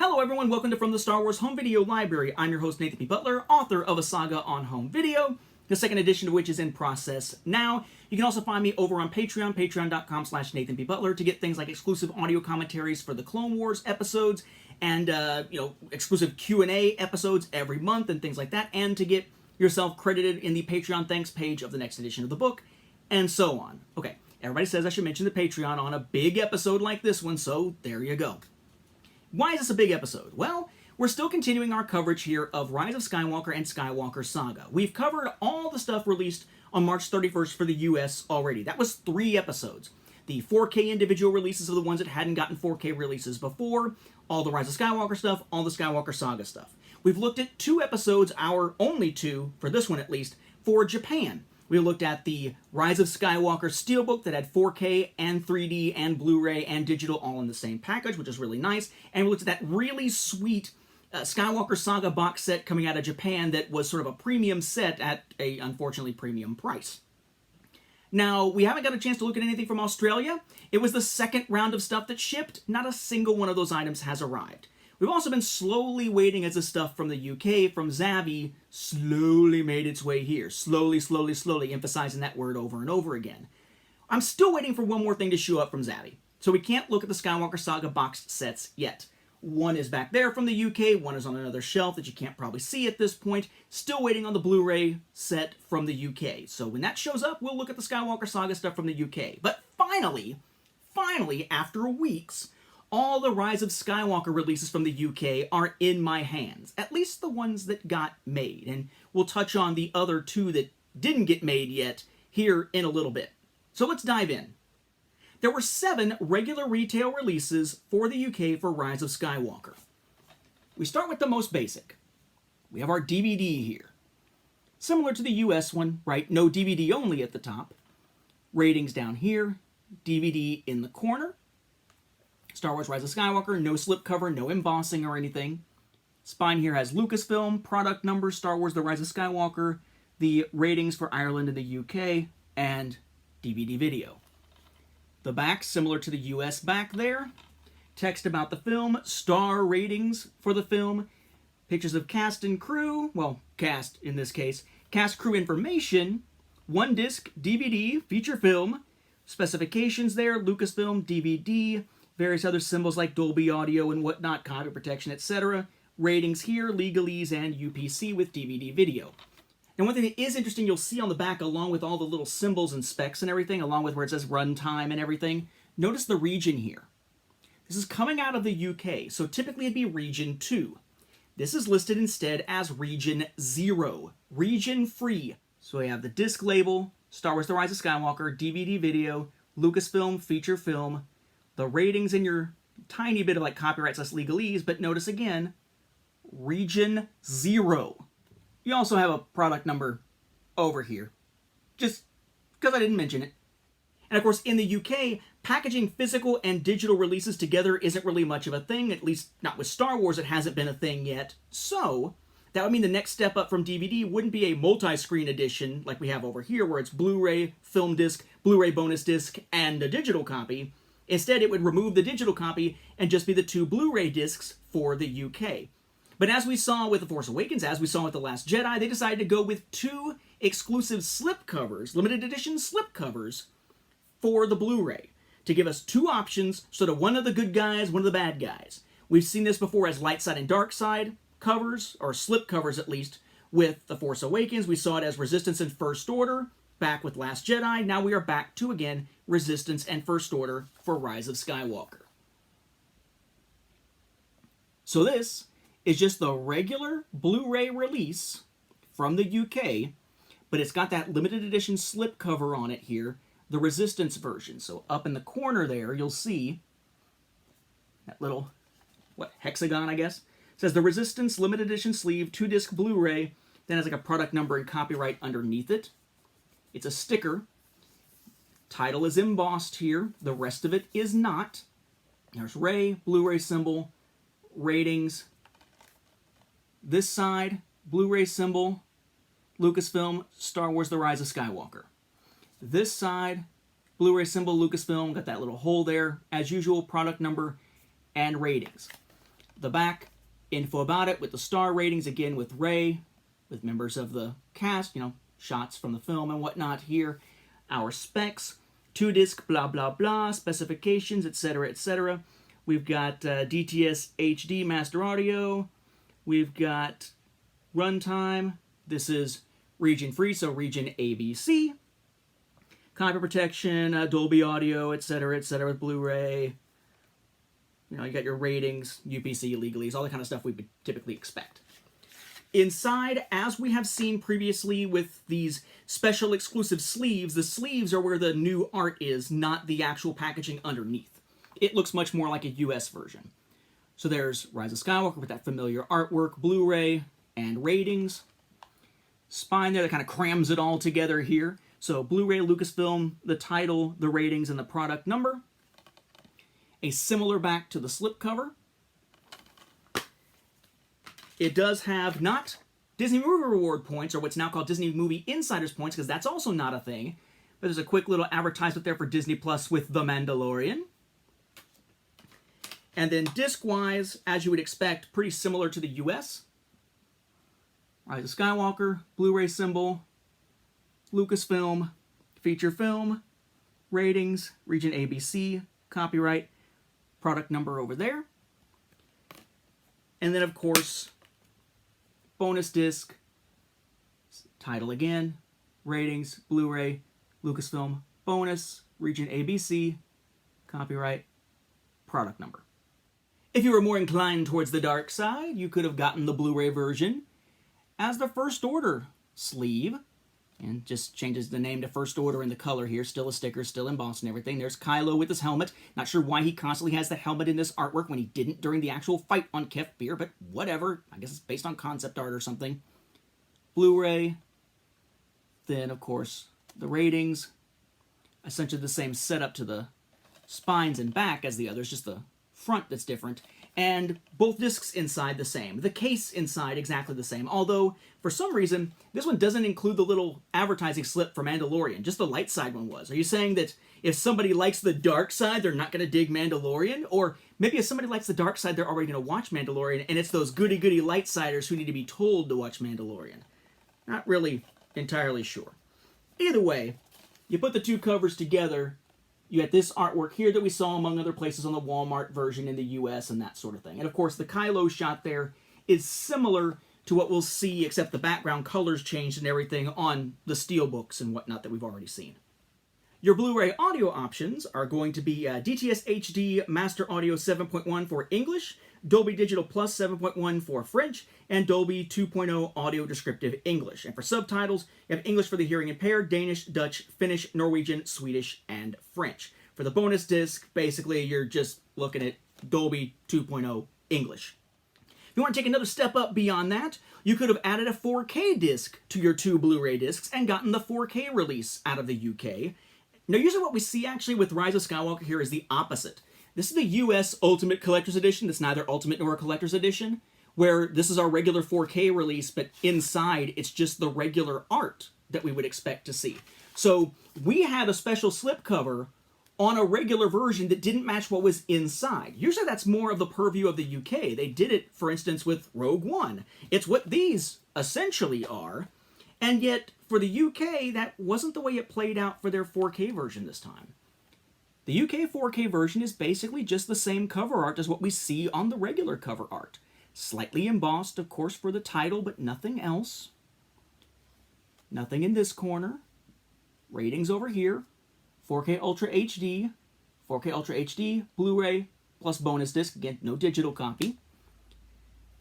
Hello everyone, welcome to From the Star Wars Home Video Library. I'm your host Nathan P. Butler, author of A Saga on Home Video, the second edition of which is in process now. You can also find me over on Patreon, patreon.com/Nathan P. Butler, to get things like exclusive audio commentaries for the Clone Wars episodes, and exclusive Q&A episodes every month and things like that, and to get yourself credited in the Patreon thanks page of the next edition of the book, and so on. Okay, everybody says I should mention the Patreon on a big episode like this one, so there you go. Why is this a big episode? Well, we're still continuing our coverage here of Rise of Skywalker and Skywalker Saga. We've covered all the stuff released on March 31st for the US already. That was 3 episodes. The 4K individual releases of the ones that hadn't gotten 4K releases before, all the Rise of Skywalker stuff, all the Skywalker Saga stuff. We've looked at 2 episodes, our only 2, for this one at least, for Japan. We looked at the Rise of Skywalker Steelbook that had 4K and 3D and Blu-ray and digital all in the same package, which is really nice. And we looked at that really sweet Skywalker Saga box set coming out of Japan that was sort of a premium set at a, unfortunately, premium price. Now, we haven't got a chance to look at anything from Australia. It was the second round of stuff that shipped. Not a single one of those items has arrived. We've also been slowly waiting as the stuff from the UK, from Zavvi, slowly made its way here. Slowly, emphasizing that word over and over again. I'm still waiting for one more thing to show up from Zavvi. So we can't look at the Skywalker Saga boxed sets yet. One is back there from the UK, one is on another shelf that you can't probably see at this point. Still waiting on the Blu-ray set from the UK. So when that shows up, we'll look at the Skywalker Saga stuff from the UK. But finally, after weeks, all the Rise of Skywalker releases from the UK are in my hands. At least the ones that got made. And we'll touch on the other 2 that didn't get made yet here in a little bit. So let's dive in. There were 7 regular retail releases for the UK for Rise of Skywalker. We start with the most basic. We have our DVD here. Similar to the US one, right? No DVD only at the top. Ratings down here. DVD in the corner. Star Wars Rise of Skywalker, no slipcover, no embossing or anything. Spine here has Lucasfilm, product number, Star Wars The Rise of Skywalker, the ratings for Ireland and the UK, and DVD video. The back, similar to the US back there. Text about the film, star ratings for the film, pictures of cast and crew, well, cast in this case, cast crew information, 1 disc, DVD, feature film, specifications there, Lucasfilm, DVD, various other symbols like Dolby Audio and whatnot, copy protection, etc. Ratings here, legalese, and UPC with DVD video. And one thing that is interesting you'll see on the back, along with all the little symbols and specs and everything, along with where it says runtime and everything, notice the region here. This is coming out of the UK, so typically it'd be Region 2. This is listed instead as Region 0, region free. So we have the disc label, Star Wars The Rise of Skywalker, DVD video, Lucasfilm, feature film, the ratings in your tiny bit of like copyright / legalese, but notice again, Region 0. You also have a product number over here, just because I didn't mention it. And of course, in the UK, packaging physical and digital releases together isn't really much of a thing, at least not with Star Wars, it hasn't been a thing yet. So, that would mean the next step up from DVD wouldn't be a multi-screen edition like we have over here, where it's Blu-ray, film disc, Blu-ray bonus disc, and a digital copy. Instead, it would remove the digital copy and just be the 2 Blu-ray discs for the UK. But as we saw with The Force Awakens, as we saw with The Last Jedi, they decided to go with 2 exclusive slipcovers, limited edition slipcovers, for the Blu-ray, to give us 2 options, sort of one of the good guys, one of the bad guys. We've seen this before as light side and dark side covers, or slipcovers at least, with The Force Awakens. We saw it as Resistance and First Order, back with Last Jedi. Now we are back to, again, Resistance and First Order for Rise of Skywalker. So this is just the regular Blu-ray release from the UK, but it's got that limited edition slipcover on it here, the Resistance version. So up in the corner there, you'll see that little, hexagon, I guess? It says the Resistance limited edition sleeve, 2-disc Blu-ray, then has like a product number and copyright underneath it. It's a sticker. Title is embossed here. The rest of it is not. There's Ray, Blu-ray symbol, ratings. This side, Blu-ray symbol, Lucasfilm, Star Wars The Rise of Skywalker. This side, Blu-ray symbol, Lucasfilm, got that little hole there. As usual, product number and ratings. the back, info about it with the star ratings, again with Ray, with members of the cast, shots from the film and whatnot here. Our specs, 2-disc, blah, blah, blah, specifications, etc., etc. We've got DTS HD master audio. We've got runtime. This is region free, so region ABC. Copy protection, Dolby Audio, etc., etc., with Blu-ray. You got your ratings, UPC, legalese, all the kind of stuff we would typically expect. Inside, as we have seen previously with these special exclusive sleeves, the sleeves are where the new art is, not the actual packaging underneath. It looks much more like a US version. So there's Rise of Skywalker with that familiar artwork, Blu-ray, and ratings. Spine there that kind of crams it all together here. So Blu-ray, Lucasfilm, the title, the ratings, and the product number. A similar back to the slipcover. It does have not Disney Movie Reward points, or what's now called Disney Movie Insiders points, because that's also not a thing. But there's a quick little advertisement there for Disney Plus with The Mandalorian. And then disc-wise, as you would expect, pretty similar to the US. Rise of Skywalker, Blu-ray symbol, Lucasfilm, feature film, ratings, region ABC, copyright, product number over there. And then, of course, bonus disc, title again, ratings, Blu-ray, Lucasfilm, bonus, region ABC, copyright, product number. If you were more inclined towards the dark side, you could have gotten the Blu-ray version as the First Order sleeve, and just changes the name to First Order in the color here, still a sticker, still embossed and everything. There's Kylo with his helmet. Not sure why he constantly has the helmet in this artwork when he didn't during the actual fight on Kef Bir, but whatever. I guess it's based on concept art or something. Blu-ray. Then, of course, the ratings. Essentially the same setup to the spines and back as the others, just the front that's different. And both discs inside the same. The case inside exactly the same, although for some reason this one doesn't include the little advertising slip for Mandalorian. Just the light side one was. Are you saying that if somebody likes the dark side, they're not going to dig Mandalorian? Or maybe if somebody likes the dark side, they're already going to watch Mandalorian, and it's those goody-goody light-siders who need to be told to watch Mandalorian? Not really entirely sure. Either way, you put the two covers together, you had this artwork here that we saw among other places on the Walmart version in the US and that sort of thing. And of course the Kylo shot there is similar to what we'll see, except the background colors changed and everything on the steelbooks and whatnot that we've already seen. Your Blu-ray audio options are going to be DTS HD Master Audio 7.1 for English, Dolby Digital Plus 7.1 for French, and Dolby 2.0 Audio Descriptive English. And for subtitles, you have English for the hearing impaired, Danish, Dutch, Finnish, Norwegian, Swedish, and French. For the bonus disc, basically you're just looking at Dolby 2.0 English. If you want to take another step up beyond that, you could have added a 4K disc to your two Blu-ray discs and gotten the 4K release out of the UK. Now, usually what we see actually with Rise of Skywalker here is the opposite. This is the US Ultimate Collector's Edition. That's neither Ultimate nor a Collector's Edition, where this is our regular 4K release, but inside it's just the regular art that we would expect to see. So we had a special slipcover on a regular version that didn't match what was inside. Usually that's more of the purview of the UK. They did it, for instance, with Rogue One. It's what these essentially are, and yet for the UK, that wasn't the way it played out for their 4K version this time. The UK 4K version is basically just the same cover art as what we see on the regular cover art. Slightly embossed, of course, for the title, but nothing else. Nothing in this corner. Ratings over here. 4K Ultra HD, 4K Ultra HD, Blu-ray, plus bonus disc. Again, no digital copy.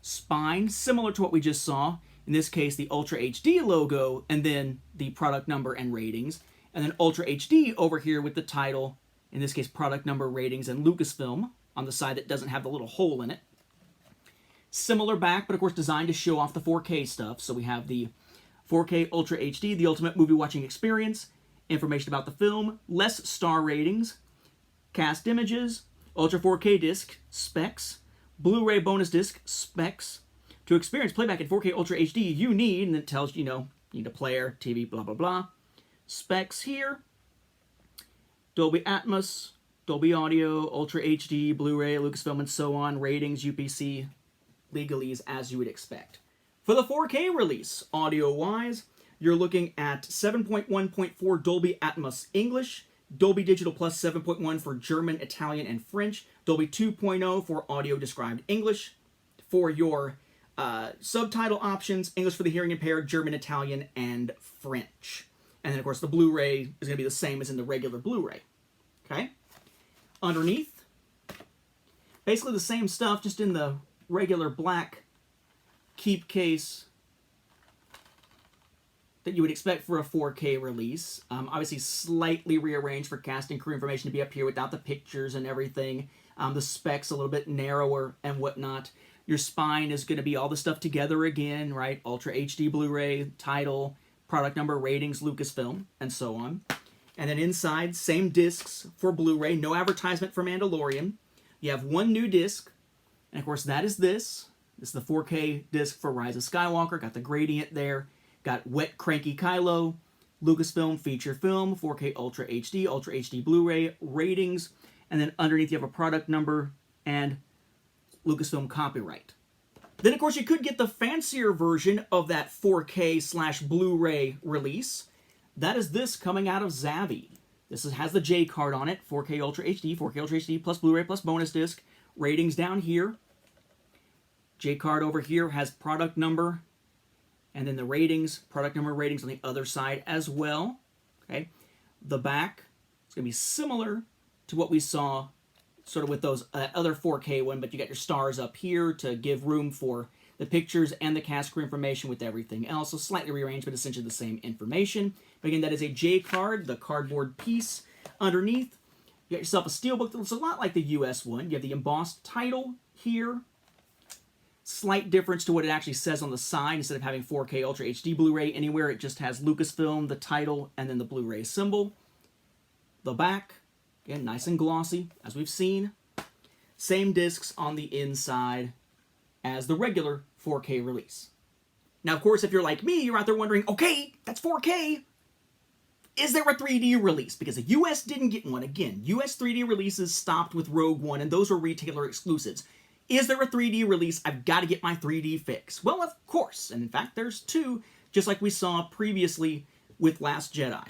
Spine, similar to what we just saw. In this case, the Ultra HD logo, and then the product number and ratings. And then Ultra HD over here with the title, in this case, product number, ratings, and Lucasfilm on the side that doesn't have the little hole in it. Similar back, but of course designed to show off the 4K stuff. So we have the 4K Ultra HD, the ultimate movie watching experience, information about the film, less star ratings, cast images, Ultra 4K disc, specs, Blu-ray bonus disc, specs. To experience playback in 4K Ultra HD, you need, and it tells you, you need a player, TV, blah, blah, blah. Specs here. Dolby Atmos, Dolby Audio, Ultra HD, Blu-ray, Lucasfilm, and so on, ratings, UPC, legalese, as you would expect. For the 4K release, audio-wise, you're looking at 7.1.4 Dolby Atmos English, Dolby Digital Plus 7.1 for German, Italian, and French, Dolby 2.0 for audio described English. For your subtitle options, English for the hearing impaired, German, Italian, and French. And then, of course, the Blu-ray is going to be the same as in the regular Blu-ray. Okay? Underneath, basically the same stuff, just in the regular black keep case that you would expect for a 4K release. Obviously slightly rearranged for cast and crew information to be up here without the pictures and everything. The specs a little bit narrower and whatnot. Your spine is going to be all the stuff together again, right? Ultra HD Blu-ray, title, product number, ratings, Lucasfilm, and so on. And then inside, same discs for Blu-ray. No advertisement for Mandalorian. You have one new disc. And of course, that is this. This is the 4K disc for Rise of Skywalker. Got the gradient there. Got Wet Cranky Kylo, Lucasfilm feature film, 4K Ultra HD Blu-ray, ratings, and then underneath you have a product number and Lucasfilm copyright. Then, of course, you could get the fancier version of that 4K / Blu-ray release. That is this coming out of Zavvi. This has the J card on it, 4K Ultra HD plus Blu-ray plus bonus disc. Ratings down here. J card over here has product number, and then the ratings, product number ratings on the other side as well. Okay, the back is going to be similar to what we saw sort of with those other 4K one, but you got your stars up here to give room for the pictures and the cast crew information with everything else. So slightly rearranged, but essentially the same information. But again, that is a J card, the cardboard piece underneath. You got yourself a steelbook that looks a lot like the US one. You have the embossed title here. Slight difference to what it actually says on the side. Instead of having 4K Ultra HD Blu-ray anywhere, it just has Lucasfilm, the title, and then the Blu-ray symbol. The back, again, nice and glossy, as we've seen. Same discs on the inside as the regular 4K release. Now, of course, if you're like me, you're out there wondering, okay, that's 4K. Is there a 3D release? Because the US didn't get one. Again, US 3D releases stopped with Rogue One, and those were retailer exclusives. Is there a 3D release? I've got to get my 3D fix. Well, of course. And in fact, there's two, just like we saw previously with Last Jedi.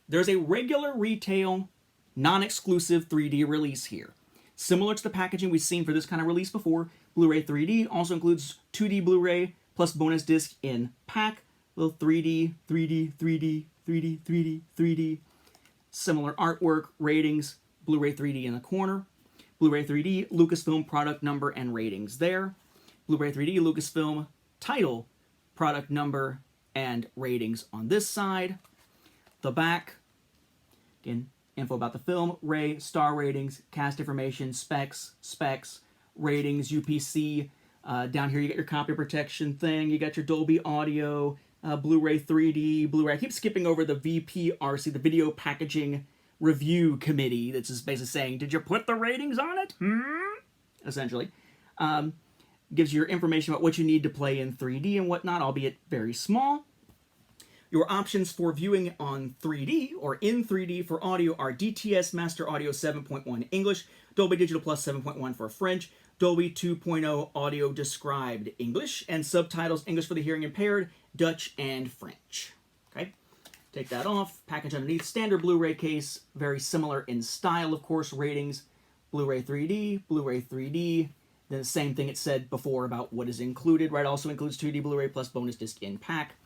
There's a regular retail, non-exclusive 3D release here. Similar to the packaging we've seen for this kind of release before, Blu-ray 3D also includes 2D Blu-ray plus bonus disc in pack. Little 3D, 3D, 3D, 3D, 3D, 3D. Similar artwork, ratings, Blu-ray 3D in the corner. Blu-ray 3D, Lucasfilm product number and ratings there. Blu-ray 3D, Lucasfilm title, product number, and ratings on this side. The back, again, info about the film, Ray, star ratings, cast information, specs, ratings, UPC. Down here you got your copy protection thing, you got your Dolby Audio, Blu-ray 3D, Blu-ray. I keep skipping over the VPRC, the Video Packaging Review Committee, that's just basically saying, did you put the ratings on it? Essentially. Gives you your information about what you need to play in 3D and whatnot, albeit very small. Your options for viewing on 3D or in 3D for audio are DTS Master Audio 7.1 English, Dolby Digital Plus 7.1 for French, Dolby 2.0 Audio Described English, and subtitles English for the hearing impaired, Dutch, and French. Okay? Take that off, package underneath, standard Blu-ray case, very similar in style, of course, ratings, Blu-ray 3D, then the same thing it said before about what is included, right? Also includes 2D Blu-ray plus bonus disc in pack,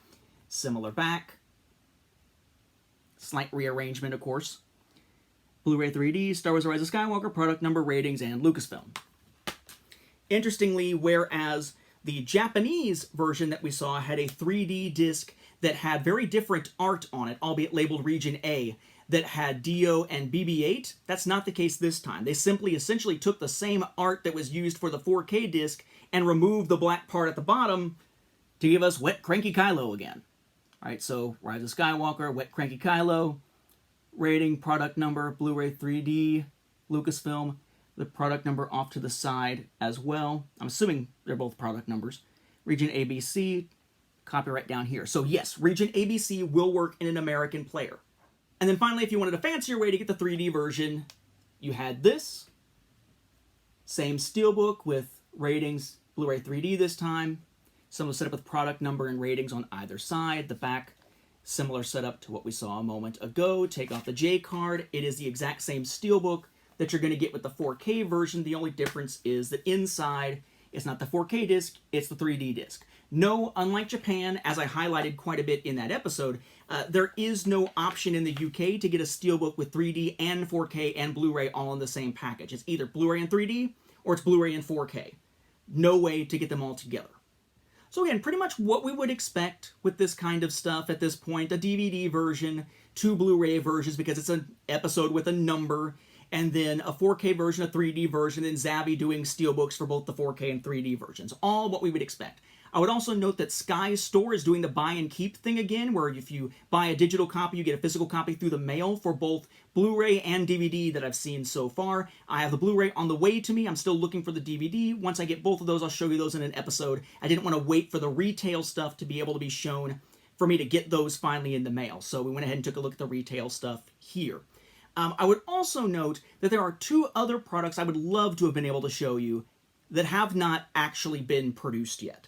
similar back, slight rearrangement, of course. Blu-ray 3D, Star Wars Rise of Skywalker, product number, ratings, and Lucasfilm. Interestingly, whereas the Japanese version that we saw had a 3D disc that had very different art on it, albeit labeled Region A, that had Dio and BB-8. That's not the case this time. They simply essentially took the same art that was used for the 4K disc and removed the black part at the bottom to give us Wet Cranky Kylo again. All right, so Rise of Skywalker, Wet Cranky Kylo, rating, product number, Blu-ray 3D, Lucasfilm, the product number off to the side as well. I'm assuming they're both product numbers. Region ABC, copyright down here. So yes, Region ABC will work in an American player. And then finally, if you wanted a fancier way to get the 3D version, You had this, same steelbook with ratings, Blu-ray 3D this time. Some was set up with product number and ratings on either side. The back, similar setup to what we saw a moment ago. Take off the J card. It is the exact same steelbook that you're going to get with the 4K version. The only difference is that inside, it's not the 4K disc, it's the 3D disc. No, unlike Japan, as I highlighted quite a bit in that episode, there is no option in the UK to get a steelbook with 3D and 4K and Blu-ray all in the same package. It's either Blu-ray and 3D or it's Blu-ray and 4K. No way to get them all together. So again, pretty much what we would expect with this kind of stuff at this point. A DVD version, 2 Blu-ray versions because it's an episode with a number, and then a 4K version, a 3D version, and Zavvi doing steelbooks for both the 4K and 3D versions. All what we would expect. I would also note that Sky's store is doing the buy and keep thing again, where if you buy a digital copy, you get a physical copy through the mail for both Blu-ray and DVD that I've seen so far. I have the Blu-ray on the way to me. I'm still looking for the DVD. Once I get both of those, I'll show you those in an episode. I didn't want to wait for the retail stuff to be able to be shown for me to get those finally in the mail. So we went ahead and took a look at the retail stuff here. I would also note that there are 2 other products I would love to have been able to show you that have not actually been produced yet.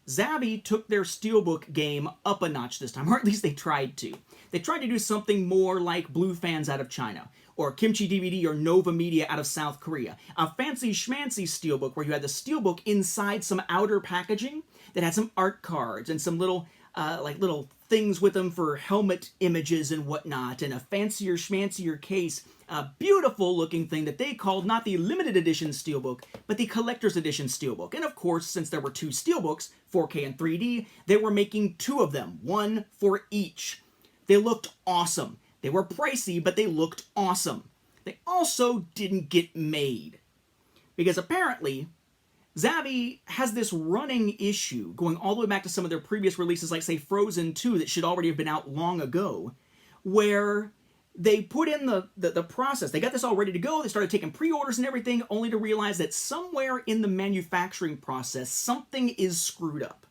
Zavvi took their steelbook game up a notch this time, or at least they tried to. They tried to do something more like Blue Fans out of China, or Kimchi DVD or Nova Media out of South Korea. A fancy schmancy steelbook where you had the steelbook inside some outer packaging that had some art cards and some little little things with them for helmet images and whatnot, and a fancier schmancier case. A beautiful looking thing that they called not the limited edition steelbook, but the collector's edition steelbook. And of course, since there were 2 steelbooks, 4K and 3D, they were making 2 of them, 1 for each. They looked awesome. They were pricey, but they looked awesome. They also didn't get made. Because apparently, Zavvi has this running issue going all the way back to some of their previous releases, like say Frozen 2 that should already have been out long ago, where they put in the process. They got this all ready to go. They started taking pre-orders and everything, only to realize that somewhere in the manufacturing process, something is screwed up.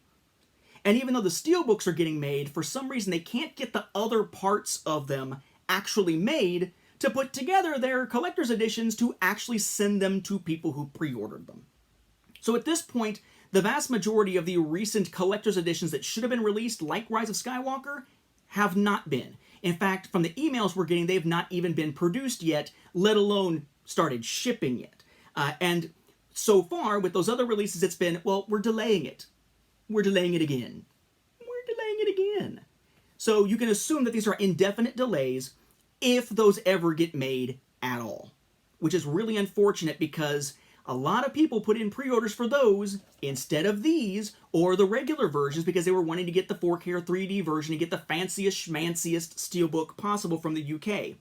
And even though the steelbooks are getting made, for some reason they can't get the other parts of them actually made to put together their collector's editions to actually send them to people who pre-ordered them. So at this point, the vast majority of the recent collector's editions that should have been released, like Rise of Skywalker, have not been. In fact, from the emails we're getting, they've not even been produced yet, let alone started shipping yet. And so far, with those other releases, it's been, well, we're delaying it. We're delaying it again. We're delaying it again. So you can assume that these are indefinite delays if those ever get made at all. Which is really unfortunate because a lot of people put in pre-orders for those instead of these or the regular versions because they were wanting to get the 4K or 3D version and get the fanciest, schmanciest steelbook possible from the UK.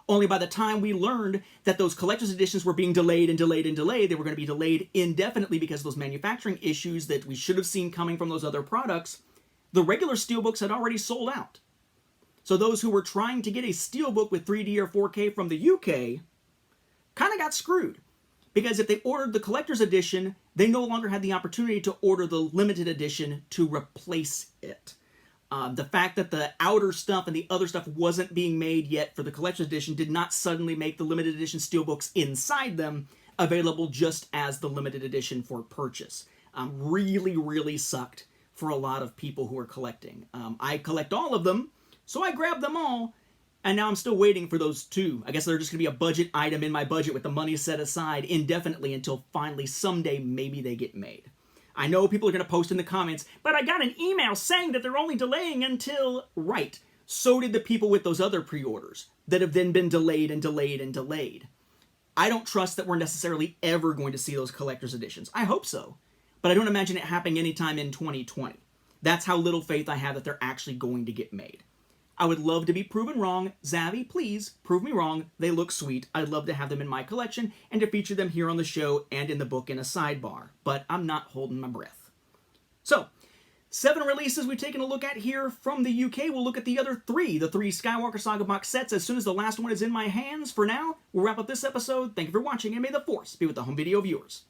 Only by the time we learned that those collector's editions were being delayed and delayed and delayed, they were going to be delayed indefinitely because of those manufacturing issues that we should have seen coming from those other products, the regular steelbooks had already sold out. So those who were trying to get a steelbook with 3D or 4K from the UK kind of got screwed. Because if they ordered the collector's edition, they no longer had the opportunity to order the limited edition to replace it. The fact that the outer stuff and the other stuff wasn't being made yet for the collector's edition did not suddenly make the limited edition steelbooks inside them available just as the limited edition for purchase. Really, really sucked for a lot of people who are collecting. I collect all of them, so I grabbed them all. And now I'm still waiting for those 2. I guess they're just going to be a budget item in my budget with the money set aside indefinitely until finally someday maybe they get made. I know people are going to post in the comments, but I got an email saying that they're only delaying until... Right. So did the people with those other pre-orders that have then been delayed and delayed and delayed. I don't trust that we're necessarily ever going to see those collector's editions. I hope so. But I don't imagine it happening anytime in 2020. That's how little faith I have that they're actually going to get made. I would love to be proven wrong. Zavvi, please, prove me wrong. They look sweet. I'd love to have them in my collection and to feature them here on the show and in the book in a sidebar. But I'm not holding my breath. So, 7 releases we've taken a look at here from the UK. We'll look at the other 3, the 3 Skywalker Saga box sets, as soon as the last one is in my hands. For now, we'll wrap up this episode. Thank you for watching, and may the Force be with the home video viewers.